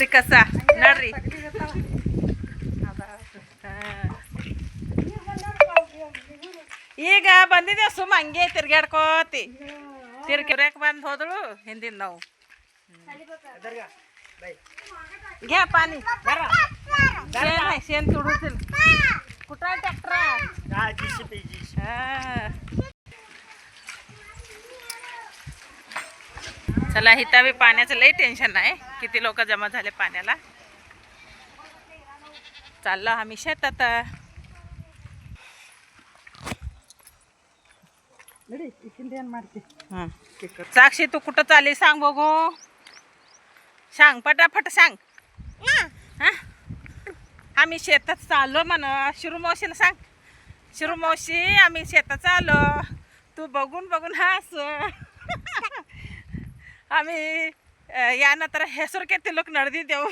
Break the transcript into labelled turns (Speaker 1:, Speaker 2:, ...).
Speaker 1: ಕಸ ನೋಡ್ರಿ ಈಗ ಬಂದಿದ್ದೇವೆ ಸುಮ್ಮ ಹಂಗೆ ತಿರ್ಗಾಡ್ಕೋತಿ ತಿರ್ಗಿರಕ್ಕೆ ಬಂದು ಹೋದಳು ಹಿಂದಿನ ನಾವು घ्या पाणी शेण तुडूतील कुठं आहे ट्रॅक्टर चला इथं बी पाण्याचं लई टेन्शन आहे किती लोक जमा झाले पाण्याला चाललो आम्ही शेतात साक्षी तू कुठं चालली सांग बघू सांग पटापट सांग आम्ही शेतात चाललो म्हण शिरूमावशीला सांग शिरूमावशी आम्ही शेतात चाललो तू बघून बघून हास आम्ही यानंतर ಹೆಸರು ಕೆತ್ತಿ लोक नडदी देऊ